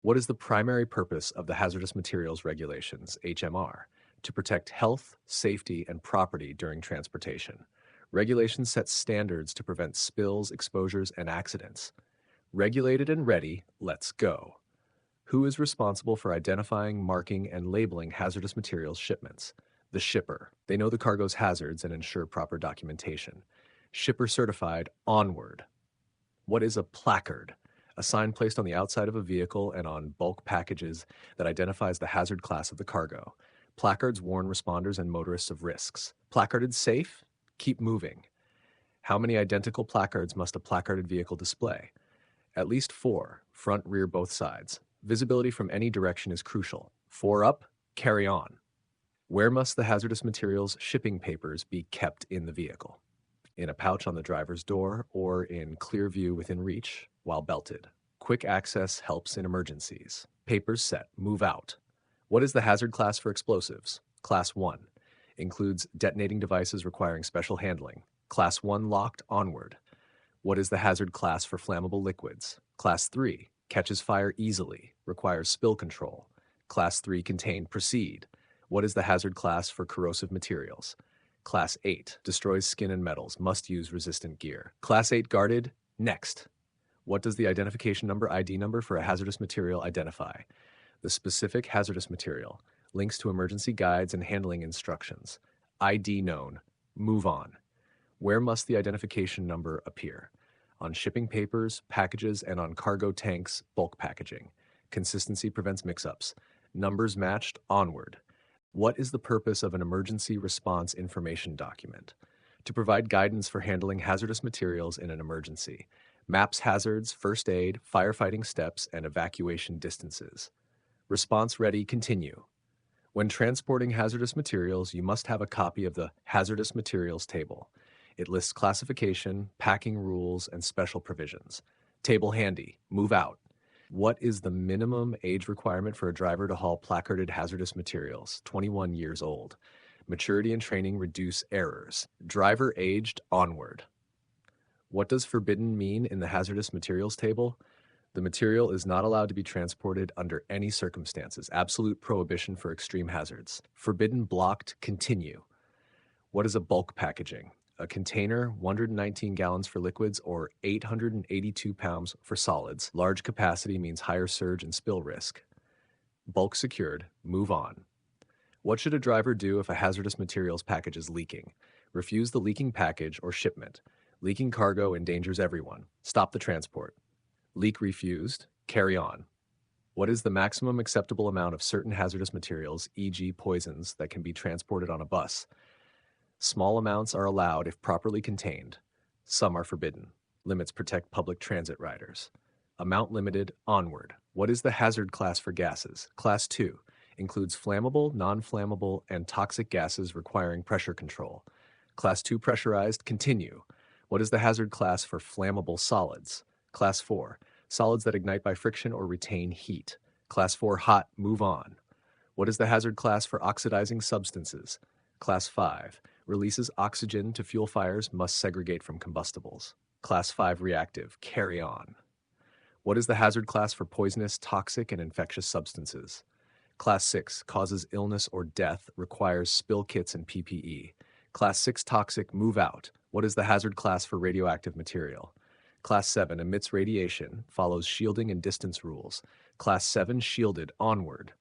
What is the primary purpose of the Hazardous Materials Regulations, HMR? To protect health, safety, and property during transportation. Regulations set standards to prevent spills, exposures, and accidents. Regulated and ready, let's go. Who is responsible for identifying, marking, and labeling hazardous materials shipments? The shipper. They know the cargo's hazards and ensure proper documentation. Shipper certified, onward. What is a placard? A sign placed on the outside of a vehicle and on bulk packages that identifies the hazard class of the cargo. Placards warn responders and motorists of risks. Placarded safe? Keep moving. How many identical placards must a placarded vehicle display? At least 4, front, rear, both sides. Visibility from any direction is crucial. 4 up, carry on. Where must the hazardous materials shipping papers be kept in the vehicle? In a pouch on the driver's door or in clear view within reach while belted. Quick access helps in emergencies. Papers set, move out. What is the hazard class for explosives? Class 1. Includes detonating devices requiring special handling. Class 1 locked, onward. What is the hazard class for flammable liquids? Class 3. Catches fire easily, requires spill control. Class 3 contained, proceed. What is the hazard class for corrosive materials? Class 8. Destroys skin and metals, must use resistant gear. Class 8 guarded, next. What does the identification number ID number for a hazardous material identify? The specific hazardous material, links to emergency guides and handling instructions. ID known, move on. Where must the identification number appear? On shipping papers, packages, and on cargo tanks, bulk packaging. Consistency prevents mix-ups. Numbers matched, onward. What is the purpose of an emergency response information document? To provide guidance for handling hazardous materials in an emergency. Maps hazards, first aid, firefighting steps, and evacuation distances. Response ready, continue. When transporting hazardous materials, you must have a copy of the Hazardous Materials Table. It lists classification, packing rules, and special provisions. Table handy, move out. What is the minimum age requirement for a driver to haul placarded hazardous materials? 21 years old. Maturity and training reduce errors. Driver aged, onward. What does forbidden mean in the Hazardous Materials Table? The material is not allowed to be transported under any circumstances. Absolute prohibition for extreme hazards. Forbidden blocked, continue. What is a bulk packaging? A container, 119 gallons for liquids or 882 pounds for solids. Large capacity means higher surge and spill risk. Bulk secured, move on. What should a driver do if a hazardous materials package is leaking? Refuse the leaking package or shipment. Leaking cargo endangers everyone. Stop the transport. Leak refused, carry on. What is the maximum acceptable amount of certain hazardous materials, e.g. poisons, that can be transported on a bus? Small amounts are allowed if properly contained. Some are forbidden. Limits protect public transit riders. Amount limited, onward. What is the hazard class for gases? Class 2. Includes flammable, non-flammable, and toxic gases requiring pressure control. Class 2 pressurized, continue. What is the hazard class for flammable solids? Class 4. Solids that ignite by friction or retain heat. Class 4 hot, move on. What is the hazard class for oxidizing substances? Class 5. Releases oxygen to fuel fires, must segregate from combustibles. Class 5 reactive, carry on. What is the hazard class for poisonous, toxic, and infectious substances? Class 6 causes illness or death, requires spill kits and PPE. Class 6 toxic, move out. What is the hazard class for radioactive material? Class 7 emits radiation, follows shielding and distance rules. Class 7 shielded, onward.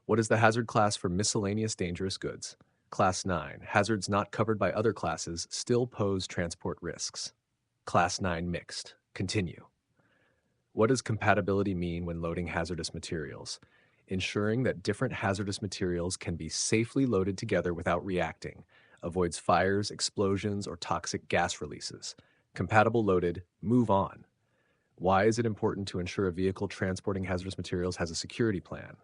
What is the hazard class for miscellaneous dangerous goods? Class 9, hazards not covered by other classes still pose transport risks. Class 9 mixed, continue. What does compatibility mean when loading hazardous materials? Ensuring that different hazardous materials can be safely loaded together without reacting, avoids fires, explosions, or toxic gas releases. Compatible loaded, move on. Why is it important to ensure a vehicle transporting hazardous materials has a security plan?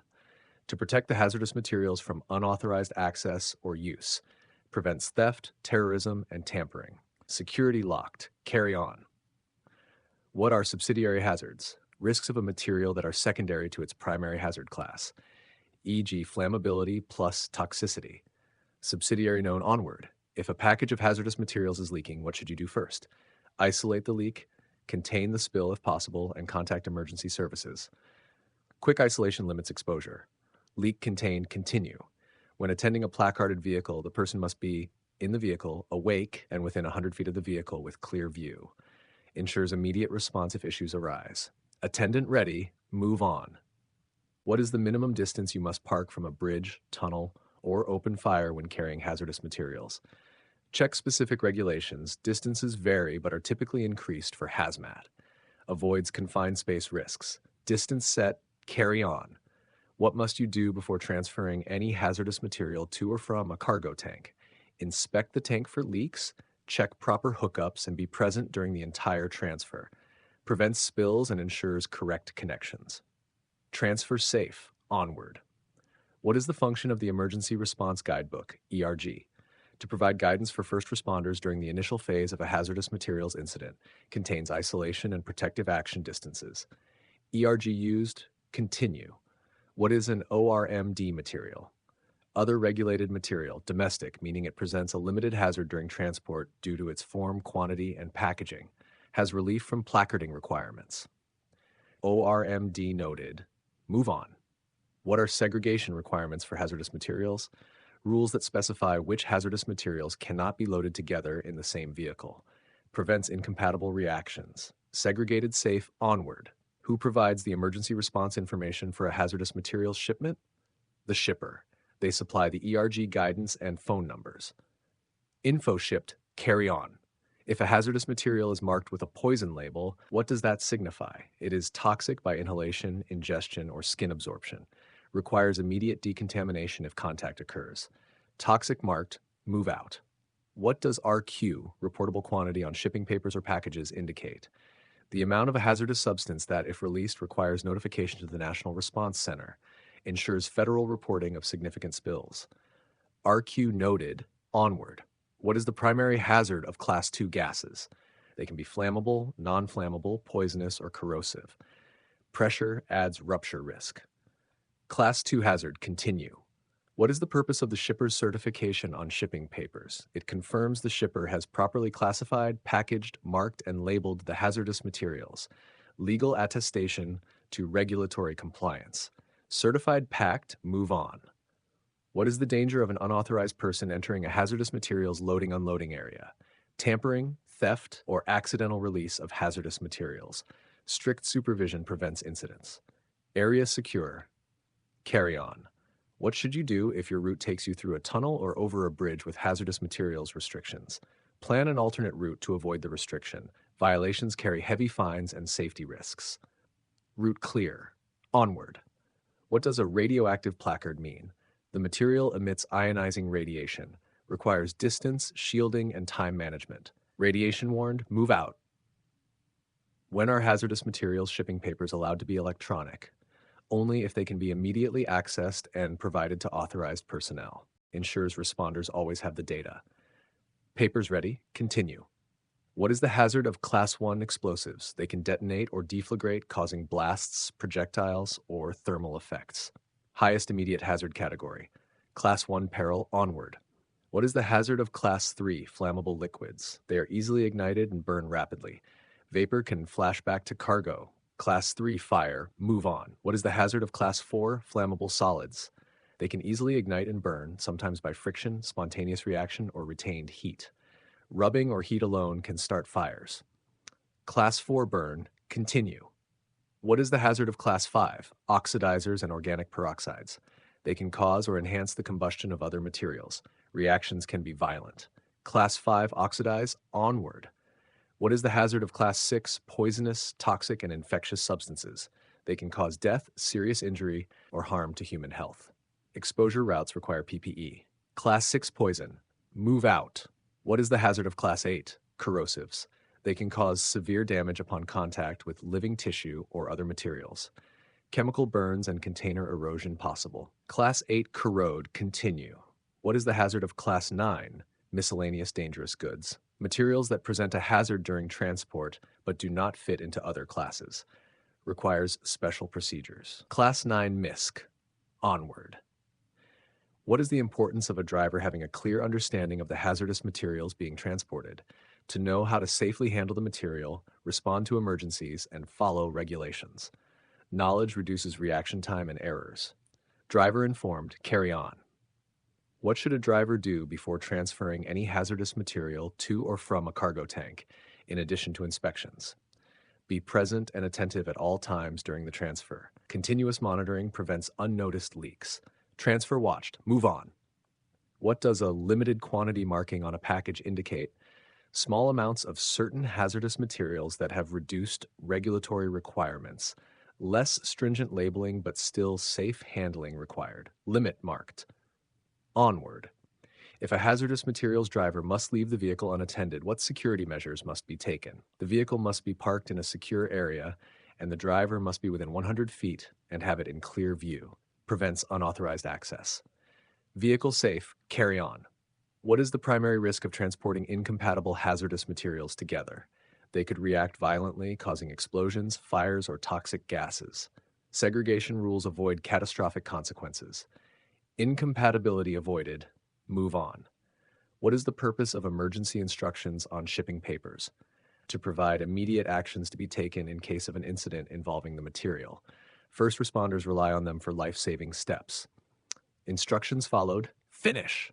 To protect the hazardous materials from unauthorized access or use, prevents theft, terrorism, and tampering. Security locked, carry on. What are subsidiary hazards? Risks of a material that are secondary to its primary hazard class, e.g. flammability plus toxicity. Subsidiary known onward. If a package of hazardous materials is leaking, what should you do first? Isolate the leak, contain the spill if possible, and contact emergency services. Quick isolation limits exposure. Leak contained, continue. When attending a placarded vehicle, the person must be in the vehicle, awake, and within 100 feet of the vehicle with clear view. Ensures immediate response if issues arise. Attendant ready, move on. What is the minimum distance you must park from a bridge, tunnel, or open fire when carrying hazardous materials? Check specific regulations. Distances vary but are typically increased for hazmat. Avoids confined space risks. Distance set, carry on. What must you do before transferring any hazardous material to or from a cargo tank? Inspect the tank for leaks, check proper hookups, and be present during the entire transfer. Prevents spills and ensures correct connections. Transfer safe, onward. What is the function of the Emergency Response Guidebook, ERG? To provide guidance for first responders during the initial phase of a hazardous materials incident. Contains isolation and protective action distances. ERG used, continue. What is an ORMD material? Other regulated material, domestic, meaning it presents a limited hazard during transport due to its form, quantity, and packaging. Has relief from placarding requirements. ORMD noted. Move on. What are segregation requirements for hazardous materials? Rules that specify which hazardous materials cannot be loaded together in the same vehicle. Prevents incompatible reactions. Segregated safe, onward. Who provides the emergency response information for a hazardous materials shipment? The shipper. They supply the ERG guidance and phone numbers. Info shipped, carry on. If a hazardous material is marked with a poison label, what does that signify? It is toxic by inhalation, ingestion, or skin absorption. Requires immediate decontamination if contact occurs. Toxic marked, move out. What does RQ, reportable quantity on shipping papers or packages, indicate? The amount of a hazardous substance that, if released, requires notification to the National Response Center. Ensures federal reporting of significant spills. RQ noted, onward. What is the primary hazard of Class 2 gases? They can be flammable, non-flammable, poisonous, or corrosive. Pressure adds rupture risk. Class 2 hazard, continue. What is the purpose of the shipper's certification on shipping papers? It confirms the shipper has properly classified, packaged, marked, and labeled the hazardous materials. Legal attestation to regulatory compliance. Certified packed, move on. What is the danger of an unauthorized person entering a hazardous materials loading-unloading area? Tampering, theft, or accidental release of hazardous materials. Strict supervision prevents incidents. Area secure. Carry on. What should you do if your route takes you through a tunnel or over a bridge with hazardous materials restrictions? Plan an alternate route to avoid the restriction. Violations carry heavy fines and safety risks. Route clear. Onward. What does a radioactive placard mean? The material emits ionizing radiation. Requires distance, shielding, and time management. Radiation warned, move out. When are hazardous materials shipping papers allowed to be electronic? Only if they can be immediately accessed and provided to authorized personnel. Ensures responders always have the data. Papers ready, continue. What is the hazard of Class 1 explosives? They can detonate or deflagrate, causing blasts, projectiles, or thermal effects. Highest immediate hazard category. Class 1 peril, onward. What is the hazard of Class 3 flammable liquids? They are easily ignited and burn rapidly. Vapor can flash back to cargo. Class 3 fire, move on. What is the hazard of Class 4 flammable solids? They can easily ignite and burn, sometimes by friction, spontaneous reaction, or retained heat. Rubbing or heat alone can start fires. Class 4 burn, continue. What is the hazard of Class 5? Oxidizers and organic peroxides. They can cause or enhance the combustion of other materials. Reactions can be violent. Class 5 oxidize, onward. What is the hazard of Class 6 poisonous, toxic, and infectious substances? They can cause death, serious injury, or harm to human health. Exposure routes require PPE. Class 6 poison, move out. What is the hazard of Class 8? Corrosives. They can cause severe damage upon contact with living tissue or other materials. Chemical burns and container erosion possible. Class 8 corrode, continue. What is the hazard of Class 9? Miscellaneous dangerous goods. Materials that present a hazard during transport but do not fit into other classes. Requires special procedures. Class 9 MISC, onward. What is the importance of a driver having a clear understanding of the hazardous materials being transported, to know how to safely handle the material, respond to emergencies, and follow regulations? Knowledge reduces reaction time and errors. Driver informed, carry on. What should a driver do before transferring any hazardous material to or from a cargo tank, in addition to inspections? Be present and attentive at all times during the transfer. Continuous monitoring prevents unnoticed leaks. Transfer watched. Move on. What does a limited quantity marking on a package indicate? Small amounts of certain hazardous materials that have reduced regulatory requirements. Less stringent labeling but still safe handling required. Limit marked. Onward. If a hazardous materials driver must leave the vehicle unattended, what security measures must be taken? The vehicle must be parked in a secure area, and the driver must be within 100 feet and have it in clear view. Prevents unauthorized access. Vehicle safe, carry on. What is the primary risk of transporting incompatible hazardous materials together? They could react violently, causing explosions, fires, or toxic gases. Segregation rules avoid catastrophic consequences. Incompatibility avoided. Move on. What is the purpose of emergency instructions on shipping papers? To provide immediate actions to be taken in case of an incident involving the material. First responders rely on them for life-saving steps. Instructions followed. Finish!